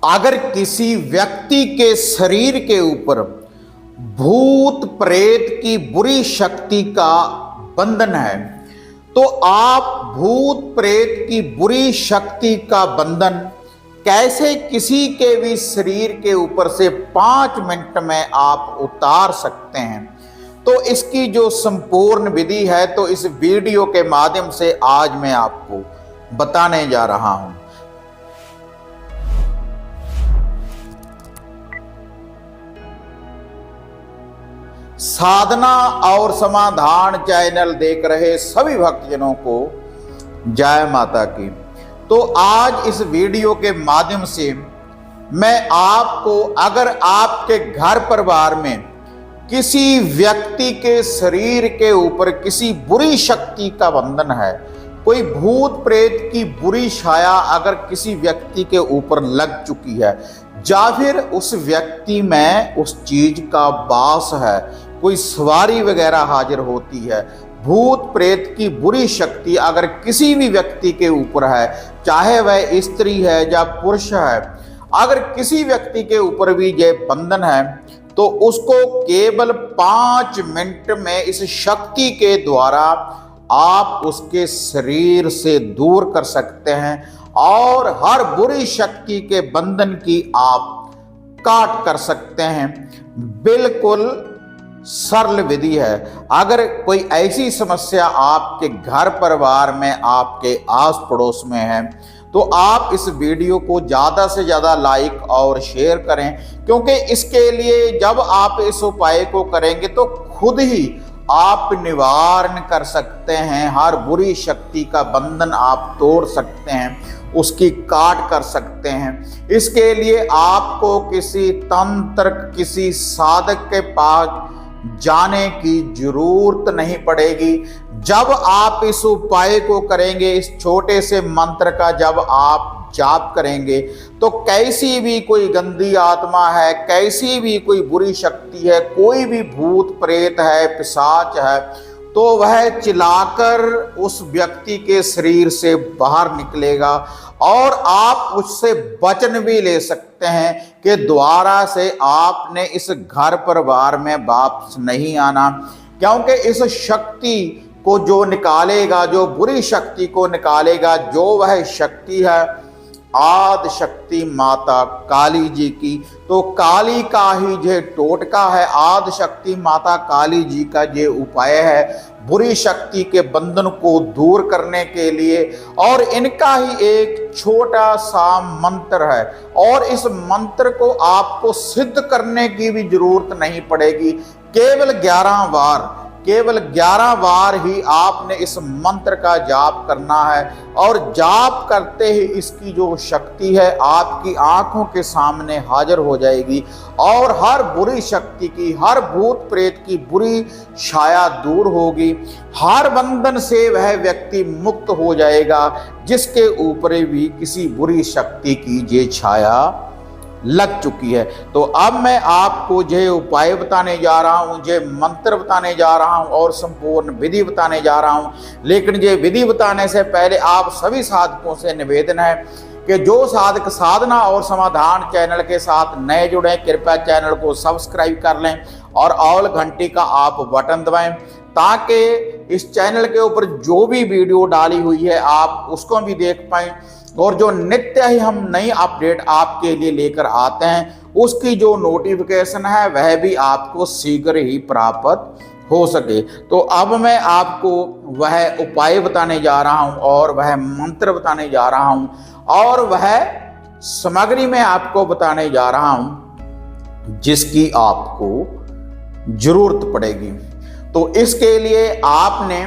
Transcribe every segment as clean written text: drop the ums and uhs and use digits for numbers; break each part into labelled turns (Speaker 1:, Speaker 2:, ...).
Speaker 1: अगर किसी व्यक्ति के शरीर के ऊपर भूत प्रेत की बुरी शक्ति का बंधन है तो आप भूत प्रेत की बुरी शक्ति का बंधन कैसे किसी के भी शरीर के ऊपर से 5 मिनट में आप उतार सकते हैं। तो इसकी जो संपूर्ण विधि है तो इस वीडियो के माध्यम से आज मैं आपको बताने जा रहा हूं। साधना और समाधान चैनल देख रहे सभी भक्तजनों को जय माता की। तो आज इस वीडियो के माध्यम से मैं आपको, अगर आपके घर परिवार में किसी व्यक्ति के शरीर के ऊपर किसी बुरी शक्ति का बंधन है, कोई भूत प्रेत की बुरी छाया अगर किसी व्यक्ति के ऊपर लग चुकी है, या फिर उस व्यक्ति में उस चीज का वास है, कोई सवारी वगैरह हाजिर होती है, भूत प्रेत की बुरी शक्ति अगर किसी भी व्यक्ति के ऊपर है, चाहे वह स्त्री है या पुरुष है, अगर किसी व्यक्ति के ऊपर भी ये बंधन है तो उसको केवल 5 मिनट में इस शक्ति के द्वारा आप उसके शरीर से दूर कर सकते हैं और हर बुरी शक्ति के बंधन की आप काट कर सकते हैं। बिल्कुल सरल विधि है। अगर कोई ऐसी समस्या आपके घर परिवार में, आपके आस पड़ोस में है, तो आप इस वीडियो को ज़्यादा से ज़्यादा लाइक और शेयर करें, क्योंकि इसके लिए जब आप इस उपाय को करेंगे तो खुद ही आप निवारण कर सकते हैं। हर बुरी शक्ति का बंधन आप तोड़ सकते हैं, उसकी काट कर सकते हैं। इसके लिए आपको किसी तंत्र, किसी साधक के पास जाने की जरूरत नहीं पड़ेगी। जब आप इस उपाय को करेंगे, इस छोटे से मंत्र का जब आप जाप करेंगे, तो कैसी भी कोई गंदी आत्मा है, कैसी भी कोई बुरी शक्ति है, कोई भी भूत प्रेत है, पिशाच है, तो वह चिल्लाकर उस व्यक्ति के शरीर से बाहर निकलेगा और आप उससे वचन भी ले सकते हैं कि दोबारा से आपने इस घर परिवार में वापस नहीं आना। क्योंकि इस शक्ति को जो निकालेगा, जो बुरी शक्ति को निकालेगा, जो वह शक्ति है आदि शक्ति माता काली जी की। तो काली का ही ये टोटका है, आदि शक्ति माता काली जी का ये उपाय है बुरी शक्ति के बंधन को दूर करने के लिए। और इनका ही एक छोटा सा मंत्र है और इस मंत्र को आपको सिद्ध करने की भी जरूरत नहीं पड़ेगी। केवल 11 बार ही आपने इस मंत्र का जाप करना है और जाप करते ही इसकी जो शक्ति है आपकी आंखों के सामने हाजिर हो जाएगी और हर बुरी शक्ति की, हर भूत प्रेत की बुरी छाया दूर होगी। हर बंधन से वह व्यक्ति मुक्त हो जाएगा जिसके ऊपर भी किसी बुरी शक्ति की ये छाया लग चुकी है। तो अब मैं आपको ये उपाय बताने जा रहा हूँ, ये मंत्र बताने जा रहा हूँ और संपूर्ण विधि बताने जा रहा हूँ। लेकिन ये विधि बताने से पहले आप सभी साधकों से निवेदन है कि जो साधक साधना और समाधान चैनल के साथ नए जुड़े, कृपया चैनल को सब्सक्राइब कर लें और ऑल घंटी का आप बटन दबाएं, ताकि इस चैनल के ऊपर जो भी वीडियो डाली हुई है आप उसको भी देख पाएं और जो नित्य ही हम नई अपडेट आपके लिए लेकर आते हैं उसकी जो नोटिफिकेशन है वह भी आपको शीघ्र ही प्राप्त हो सके। तो अब मैं आपको वह उपाय बताने जा रहा हूं और वह मंत्र बताने जा रहा हूं और वह सामग्री में आपको बताने जा रहा हूं जिसकी आपको जरूरत पड़ेगी। तो इसके लिए आपने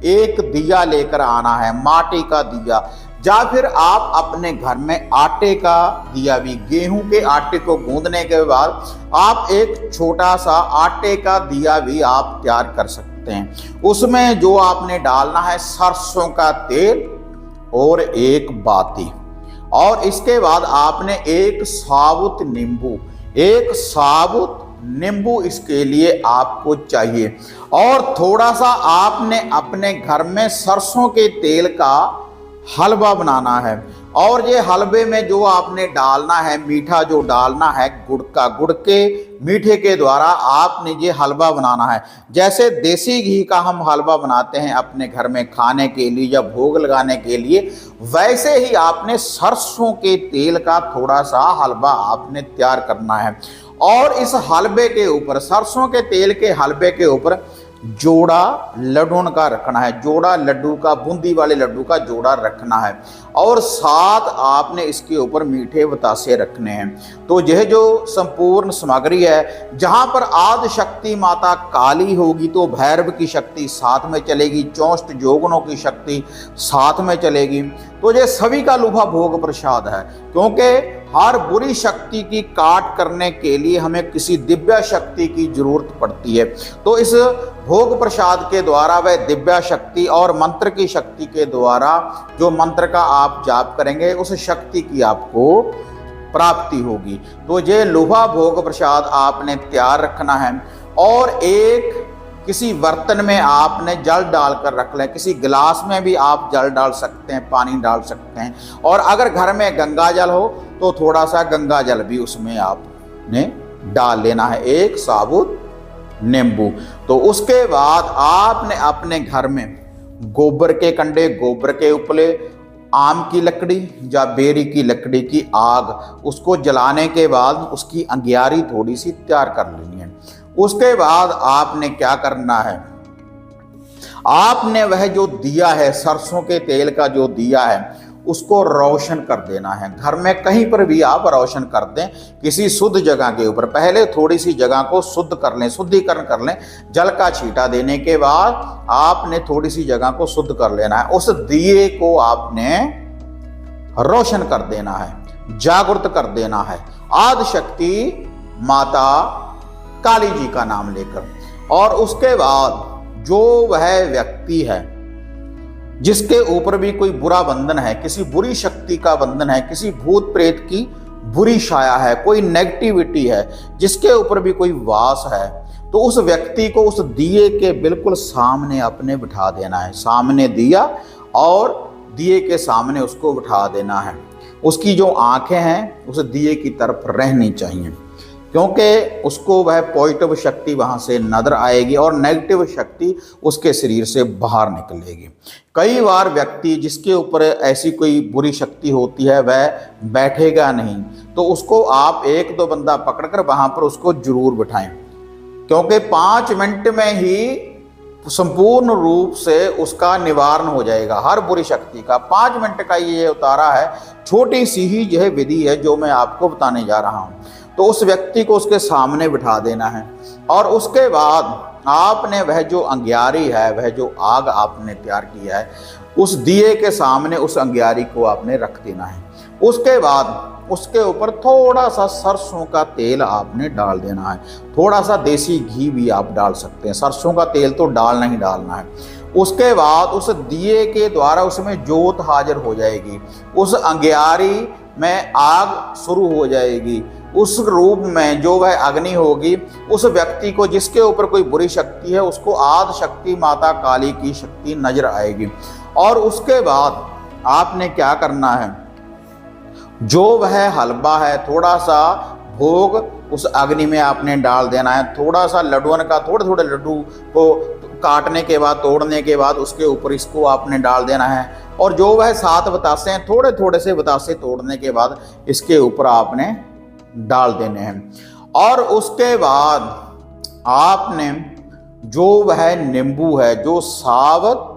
Speaker 1: एक दिया लेकर आना है, माटी का दिया, या फिर आप अपने घर में आटे का दिया भी, गेहूं के आटे को गूंदने के बाद आप एक छोटा सा आटे का दिया भी आप तैयार कर सकते हैं। उसमें जो आपने डालना है सरसों का तेल और एक बाती, और इसके बाद आपने एक साबुत नींबू इसके लिए आपको चाहिए। और थोड़ा सा आपने अपने घर में सरसों के तेल का हलवा बनाना है। और ये हलवे में जो आपने डालना है, मीठा जो डालना है गुड़ का, गुड़ के मीठे के द्वारा आपने ये हलवा बनाना है। जैसे देसी घी का हम हलवा बनाते हैं अपने घर में खाने के लिए या भोग लगाने के लिए, वैसे ही आपने सरसों के तेल का थोड़ा सा हलवा आपने तैयार करना है। और इस हलवे के ऊपर, सरसों के तेल के हलवे के ऊपर जोड़ा लड्डू का रखना है, जोड़ा लड्डू का, बूंदी वाले लड्डू का जोड़ा रखना है। और साथ आपने इसके ऊपर मीठे बतासे रखने हैं। तो यह जो संपूर्ण सामग्री है, जहां पर आदि शक्ति माता काली होगी तो भैरव की शक्ति साथ में चलेगी, 64 जोगनों की शक्ति साथ में चलेगी। तो ये सभी का लुभा भोग प्रसाद है, क्योंकि हर बुरी शक्ति की काट करने के लिए हमें किसी दिव्य शक्ति की जरूरत पड़ती है। तो इस भोग प्रसाद के द्वारा वह दिव्य शक्ति और मंत्र की शक्ति के द्वारा जो मंत्र का आप जाप करेंगे उस शक्ति की आपको प्राप्ति होगी। तो ये लुभा भोग प्रसाद आपने तैयार रखना है। और एक किसी बर्तन में आपने जल डालकर रख लें, किसी गिलास में भी आप जल डाल सकते हैं, पानी डाल सकते हैं। और अगर घर में गंगा जल हो तो थोड़ा सा गंगा जल भी उसमें आपने डाल लेना है, एक साबुत नींबू। तो उसके बाद आपने अपने घर में गोबर के कंडे, गोबर के उपले, आम की लकड़ी या बेरी की लकड़ी की आग, उसको जलाने के बाद उसकी अंगियारी थोड़ी सी तैयार कर लेनी है। उसके बाद आपने क्या करना है, आपने वह जो दिया है, सरसों के तेल का जो दिया है, उसको रोशन कर देना है। घर में कहीं पर भी आप रोशन कर दें, किसी शुद्ध जगह के ऊपर। पहले थोड़ी सी जगह को शुद्ध कर लें, शुद्धिकरण कर लें। जल का छींटा देने के बाद आपने थोड़ी सी जगह को शुद्ध कर लेना है। उस दिए को आपने रोशन कर देना है, जागृत कर देना है, आदि शक्ति माता काली जी का नाम लेकर। और उसके बाद जो वह व्यक्ति है जिसके ऊपर भी कोई बुरा बंधन है, किसी बुरी शक्ति का बंधन है, किसी भूत प्रेत की बुरी छाया है, कोई नेगेटिविटी है, जिसके ऊपर भी कोई वास है, तो उस व्यक्ति को उस दिए के बिल्कुल सामने अपने बिठा देना है। सामने दिया और दिए के सामने उसको बिठा देना है। उसकी जो आंखें हैं उस दिए की तरफ रहनी चाहिए, क्योंकि उसको वह पॉजिटिव शक्ति वहाँ से नजर आएगी और नेगेटिव शक्ति उसके शरीर से बाहर निकलेगी। कई बार व्यक्ति जिसके ऊपर ऐसी कोई बुरी शक्ति होती है वह बैठेगा नहीं, तो उसको आप एक दो बंदा पकड़कर वहाँ पर उसको जरूर बिठाएं, क्योंकि 5 मिनट में ही संपूर्ण रूप से उसका निवारण हो जाएगा हर बुरी शक्ति का। 5 मिनट का ये उतारा है, छोटी सी ही यह विधि है जो मैं आपको बताने जा रहा हूँ। तो उस व्यक्ति को उसके सामने बिठा देना है और उसके बाद आपने वह जो अंगियारी है, वह जो आग आपने तैयार किया है, उस दिए के सामने उस अंगियारी को आपने रख देना है। उसके बाद उसके ऊपर थोड़ा सा सरसों का तेल आपने डाल देना है। थोड़ा सा देसी घी भी आप डाल सकते हैं, सरसों का तेल तो डालना ही डालना है। उसके बाद उस दिए के द्वारा उसमें जोत हाजिर हो जाएगी, उस अंगियारी में आग शुरू हो जाएगी। उस रूप में जो वह अग्नि होगी, उस व्यक्ति को जिसके ऊपर कोई बुरी शक्ति है उसको आदि शक्ति माता काली की शक्ति नजर आएगी। और उसके बाद आपने क्या करना है, जो वह हलवा है थोड़ा सा भोग उस अग्नि में आपने डाल देना है। थोड़ा सा लड्डुओं का, थोड़े थोड़े लड्डू को काटने के बाद, तोड़ने के बाद उसके ऊपर इसको आपने डाल देना है। और जो वह 7 बतासे हैं, थोड़े थोड़े से बतासे तोड़ने के बाद इसके ऊपर आपने डाल देने हैं। और उसके बाद आपने जो वह नींबू है, जो साबुत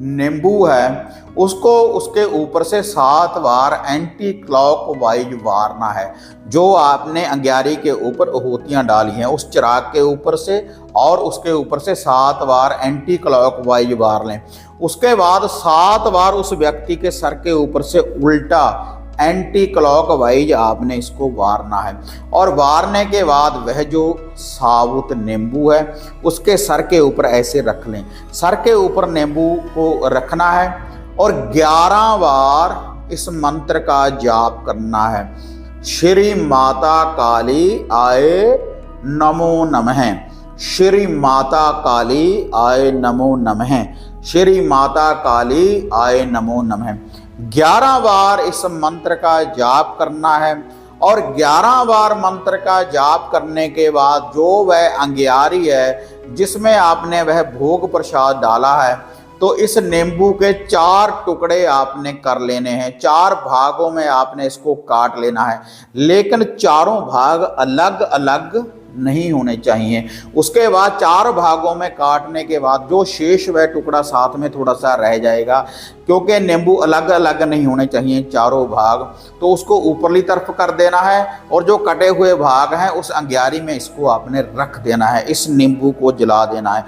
Speaker 1: नींबू है, उसको उसके ऊपर से 7 बार एंटी क्लॉकवाइज वारना है। जो आपने अंगियारी के ऊपर ओहोतियाँ डाली हैं उस चिराग के ऊपर से और उसके ऊपर से 7 बार एंटी क्लॉकवाइज वार लें। उसके बाद 7 बार उस व्यक्ति के सर के ऊपर से उल्टा एंटी क्लॉकवाइज आपने इसको वारना है। और वारने के बाद वह जो साबुत नींबू है उसके सर के ऊपर ऐसे रख लें। सर के ऊपर नींबू को रखना है और 11 बार इस मंत्र का जाप करना है। श्री माता काली आए नमो नमः, श्री माता काली आए नमो नमः, श्री माता काली आए नमो नमः। 11 बार इस मंत्र का जाप करना है और 11 बार मंत्र का जाप करने के बाद जो वह अंगियारी है जिसमें आपने वह भोग प्रसाद डाला है, तो इस नींबू के 4 टुकड़े आपने कर लेने हैं। 4 भागों में आपने इसको काट लेना है, लेकिन चारों भाग अलग अलग नहीं होने चाहिए। उसके बाद 4 भागों में काटने के बाद जो शेष वह टुकड़ा साथ में थोड़ा सा रह जाएगा, क्योंकि नींबू अलग अलग नहीं होने चाहिए चारों भाग, तो उसको ऊपरली तरफ कर देना है और जो कटे हुए भाग हैं उस अंगियारी में इसको आपने रख देना है। इस नींबू को जला देना है।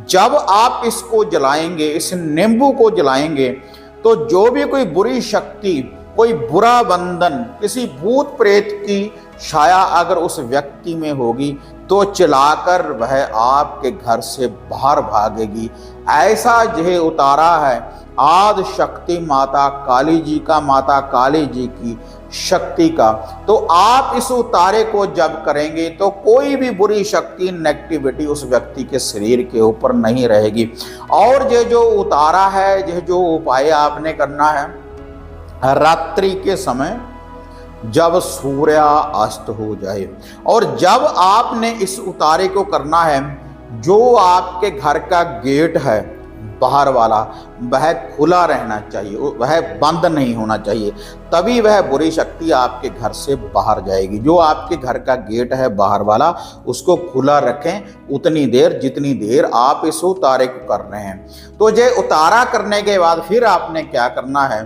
Speaker 1: जब आप इसको जलाएंगे, इस नींबू को जलाएंगे, तो जो भी कोई बुरी शक्ति, कोई बुरा बंधन, किसी भूत प्रेत की छाया अगर उस व्यक्ति में होगी, तो चिल्लाकर वह आपके घर से बाहर भागेगी। ऐसा यह उतारा है आदि शक्ति माता काली जी का, माता काली जी की शक्ति का। तो आप इस उतारे को जब करेंगे तो कोई भी बुरी शक्ति, नेगेटिविटी उस व्यक्ति के शरीर के ऊपर नहीं रहेगी। और ये जो उतारा है, ये जो उपाय आपने करना है, रात्रि के समय जब सूर्य अस्त हो जाए, और जब आपने इस उतारे को करना है, जो आपके घर का गेट है बाहर वाला, वह खुला रहना चाहिए, वह बंद नहीं होना चाहिए, तभी वह बुरी शक्ति आपके घर से बाहर जाएगी। जो आपके घर का गेट है बाहर वाला, उसको खुला रखें उतनी देर जितनी देर आप इस उतारे को कर रहे हैं। तो ये उतारा करने के बाद फिर आपने क्या करना है,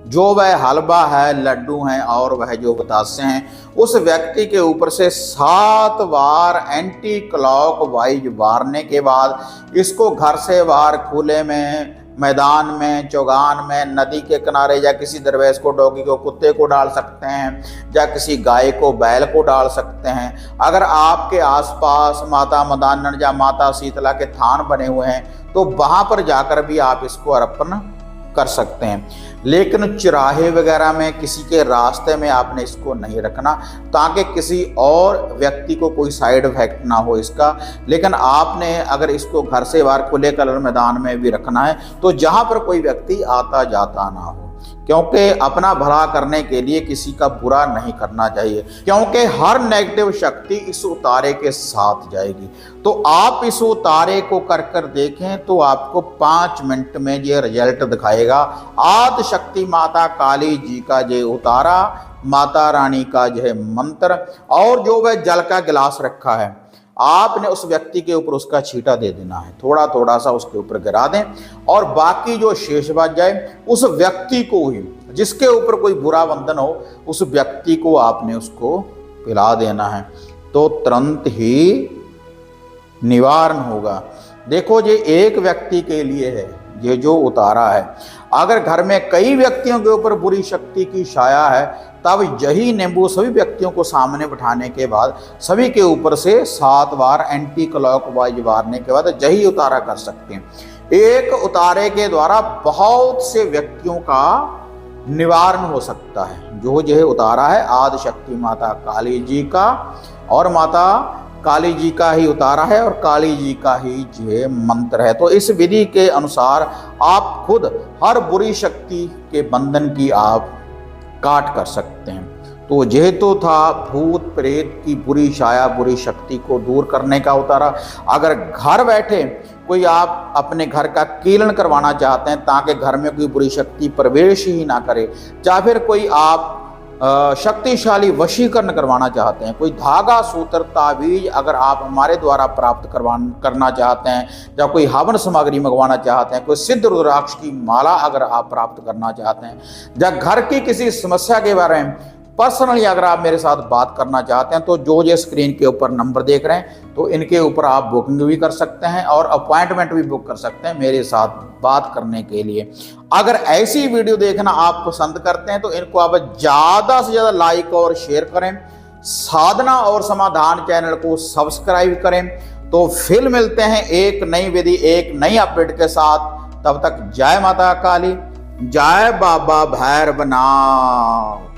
Speaker 1: जो वह हलवा है, लड्डू हैं और वह जो बतासे हैं, उस व्यक्ति के ऊपर से 7 बार एंटी क्लॉक वाइज मारने के बाद इसको घर से बाहर खुले में, मैदान में, चौगान में, नदी के किनारे, या किसी दरवेश को, डॉगी को, कुत्ते को डाल सकते हैं, या किसी गाय को, बैल को डाल सकते हैं। अगर आपके आसपास माता मदानन या माता शीतला के थान बने हुए हैं, तो वहाँ पर जाकर भी आप इसको अर्पण कर सकते हैं। लेकिन चौराहे वगैरह में, किसी के रास्ते में आपने इसको नहीं रखना, ताकि किसी और व्यक्ति को कोई साइड इफेक्ट ना हो इसका। लेकिन आपने अगर इसको घर से बाहर खुले कलर मैदान में भी रखना है, तो जहाँ पर कोई व्यक्ति आता जाता ना हो, क्योंकि अपना भला करने के लिए किसी का बुरा नहीं करना चाहिए, क्योंकि हर नेगेटिव शक्ति इस उतारे के साथ जाएगी। तो आप इस उतारे को कर देखें तो आपको 5 मिनट में ये रिजल्ट दिखाएगा। आदि शक्ति माता काली जी का ये उतारा, माता रानी का यह मंत्र, और जो वह जल का गिलास रखा है, आपने उस व्यक्ति के ऊपर उसका छींटा दे देना है, थोड़ा थोड़ा सा उसके ऊपर गिरा दें, और बाकी जो शेष बच जाए उस व्यक्ति को ही, जिसके ऊपर कोई बुरा बंधन हो, उस व्यक्ति को आपने उसको पिला देना है, तो तुरंत ही निवारण होगा। देखो, ये एक व्यक्ति के लिए है ये जो उतारा है। अगर घर में कई व्यक्तियों के ऊपर बुरी शक्ति की छाया है, तब यही नींबू सभी व्यक्तियों को सामने बिठाने के बाद सभी के ऊपर से 7 बार एंटी क्लॉक वाइज मारने के बाद यही उतारा कर सकते हैं। एक उतारे के द्वारा बहुत से व्यक्तियों का निवारण हो सकता है। जो यह उतारा है आदि शक्ति माता काली जी का, और माता काली जी का ही उतारा है, और काली जी का ही ये मंत्र है। तो इस विधि के अनुसार आप खुद हर बुरी शक्ति के बंधन की आप काट कर सकते हैं। तो यह तो था भूत प्रेत की बुरी छाया, बुरी शक्ति को दूर करने का उतारा। अगर घर बैठे कोई आप अपने घर का कीलन करवाना चाहते हैं, ताकि घर में कोई बुरी शक्ति प्रवेश ही ना करे, या फिर कोई आप शक्तिशाली वशीकरण करवाना चाहते हैं, कोई धागा, सूत्र, ताबीज अगर आप हमारे द्वारा प्राप्त करना चाहते हैं, या कोई हवन सामग्री मंगवाना चाहते हैं, कोई सिद्ध रुद्राक्ष की माला अगर आप प्राप्त करना चाहते हैं, या घर की किसी समस्या के बारे में पर्सनली अगर आप मेरे साथ बात करना चाहते हैं, तो जो ये स्क्रीन के ऊपर नंबर देख रहे हैं, तो इनके ऊपर आप बुकिंग भी कर सकते हैं और अपॉइंटमेंट भी बुक कर सकते हैं मेरे साथ बात करने के लिए। अगर ऐसी वीडियो देखना आप पसंद करते हैं, तो इनको आप ज़्यादा से ज़्यादा लाइक और शेयर करें, साधना और समाधान चैनल को सब्सक्राइब करें। तो फिर मिलते हैं एक नई विधि, एक नई अपडेट के साथ। तब तक जय माता काली, जय बाबा भैरवनाथ।